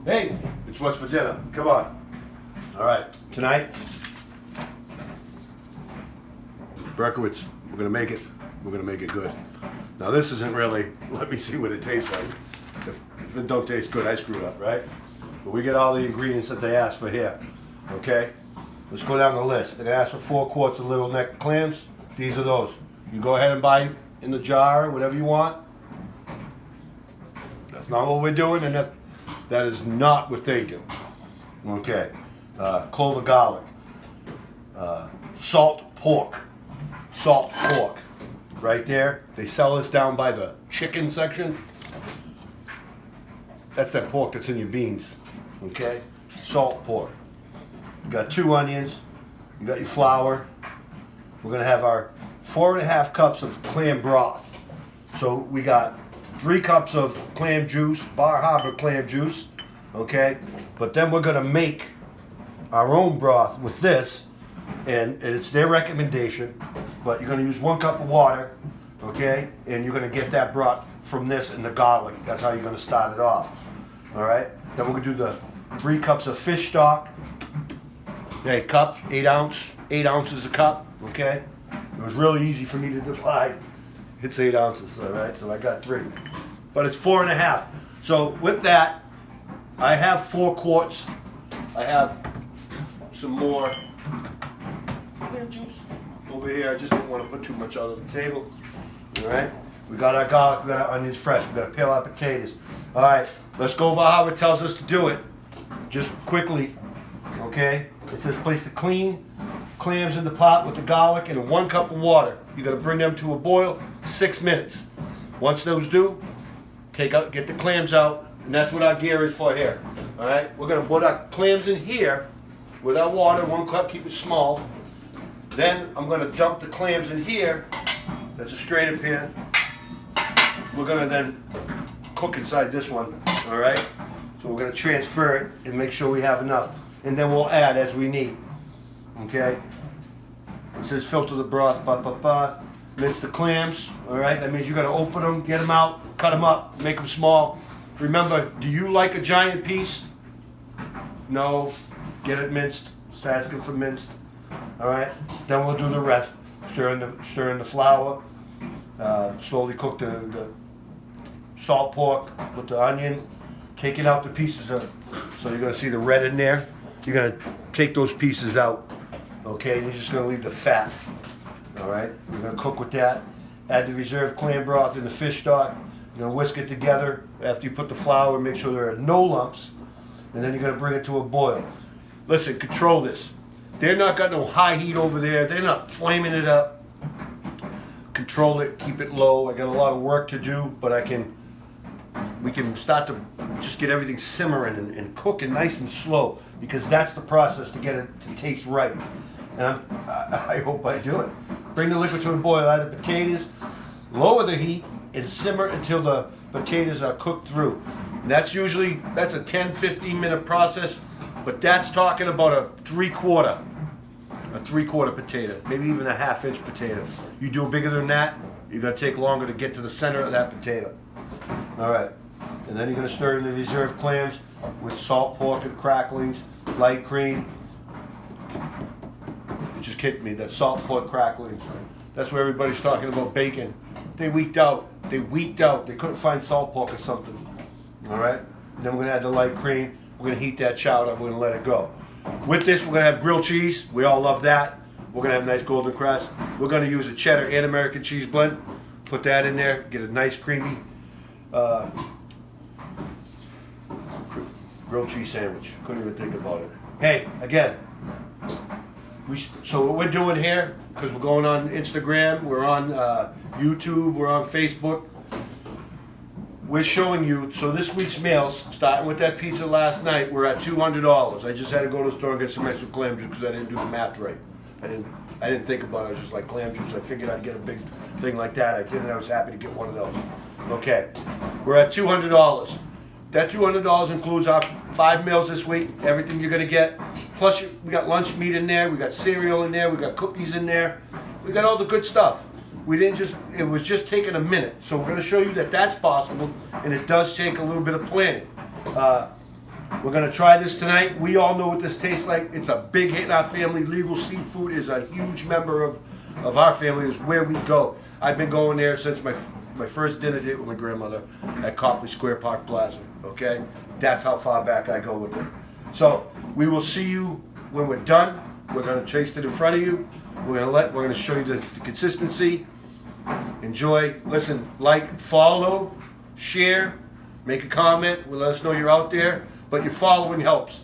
Hey, it's what's for dinner. Come on. All right, tonight, Berkowitz, we're gonna make it. We're gonna make it good. Now this isn't really, let me see what it tastes like. If it don't taste good, I screwed up, right? But we get all the ingredients that they asked for here, okay? Let's go down the list. They're gonna ask for 4 quarts of little neck clams. These are those. You go ahead and buy in the jar, whatever you want. That's not what we're doing, and that is not what they do. Okay. Clove of garlic. Salt pork. Salt pork. Right there. They sell this down by the chicken section. That's that pork that's in your beans. Okay? Salt pork. You got 2 onions. You got your flour. We're going to have our 4.5 cups of clam broth. So we got 3 cups of clam juice, Bar Harbor clam juice, okay? But then we're gonna make our own broth with this, and it's their recommendation, but you're gonna use 1 cup of water, okay? And you're gonna get that broth from this and the garlic. That's how you're gonna start it off, all right? Then we're gonna do the 3 cups of fish stock. Okay, cups, 8 ounces a cup, okay? It was really easy for me to divide. It's 8 ounces, all right? So I got 3. But it's 4.5. So with that, I have 4 quarts. I have some more clam juice over here. I just don't want to put too much out on the table. All right? We got our garlic, we got our onions fresh, we got to peel our potatoes. All right, let's go over how it tells us to do it. Just quickly, okay? It says place the clean clams in the pot with the garlic and 1 cup of water. You got to bring them to a boil, 6 minutes. Once those do, get the clams out, and that's what our gear is for here. All right, we're going to put our clams in here with our water, 1 cup, keep it small. Then I'm going to dump the clams in here. That's a strainer pan. We're going to then cook inside this one. All right, so we're going to transfer it and make sure we have enough, and then we'll add as we need. Okay, it says filter the broth, mince the clams, all right? That means you gotta open them, get them out, cut them up, make them small. Remember, do you like a giant piece? No, get it minced, just asking for minced, all right? Then we'll do the rest, stir in the flour, slowly cook the salt pork with the onion, taking out the pieces of, so you're gonna see the red in there. You're gonna take those pieces out. Okay, and you're just going to leave the fat. All right, you're going to cook with that. Add the reserved clam broth in the fish stock. You're going to whisk it together after you put the flour. Make sure there are no lumps, and then you're going to bring it to a boil. Listen, control this. They're not got no high heat over there. They're not flaming it up. Control it. Keep it low. I got a lot of work to do, but we can start to just get everything simmering and cooking nice and slow, because that's the process to get it to taste right. And I hope I do it. Bring the liquid to a boil, add the potatoes, lower the heat, and simmer until the potatoes are cooked through. And that's a 10-15 minute process, but that's talking about a 3/4 potato, maybe even a 1/2 inch potato. You do bigger than that, you're gonna take longer to get to the center of that potato. All right, and then you're gonna stir in the reserved clams with salt pork and cracklings, light cream. You just kidding me, that salt pork cracklings. That's where everybody's talking about bacon. They weeked out. They couldn't find salt pork or something. All right, and then we're gonna add the light cream. We're gonna heat that chowder. We're gonna let it go. With this, we're gonna have grilled cheese. We all love that. We're gonna have nice golden crust. We're gonna use a cheddar and American cheese blend. Put that in there. Get a nice creamy grilled cheese sandwich. Couldn't even think about it. Hey, again, so what we're doing here, because we're going on Instagram, we're on YouTube, we're on Facebook. We're showing you, so this week's meals, starting with that pizza last night, we're at $200. I just had to go to the store and get some extra clam juice because I didn't do the math right. I didn't think about it. I was just like, clam juice. I figured I'd get a big thing like that. I did, and I was happy to get one of those. Okay, we're at $200. That $200 includes our 5 meals this week, everything you're gonna get. Plus, we got lunch meat in there, we got cereal in there, we got cookies in there. We got all the good stuff. It was just taking a minute. So we're gonna show you that that's possible, and it does take a little bit of planning. We're gonna try this tonight. We all know what this tastes like. It's a big hit in our family. Legal Seafood is a huge member of our family. It's where we go. I've been going there since my first dinner date with my grandmother at Copley Square Park Plaza. Okay, that's how far back I go with it. So we will see you when we're done. We're gonna taste it in front of you. We're gonna show you the consistency. Enjoy. Listen, like, follow, share, make a comment. Let us know you're out there. But your following helps.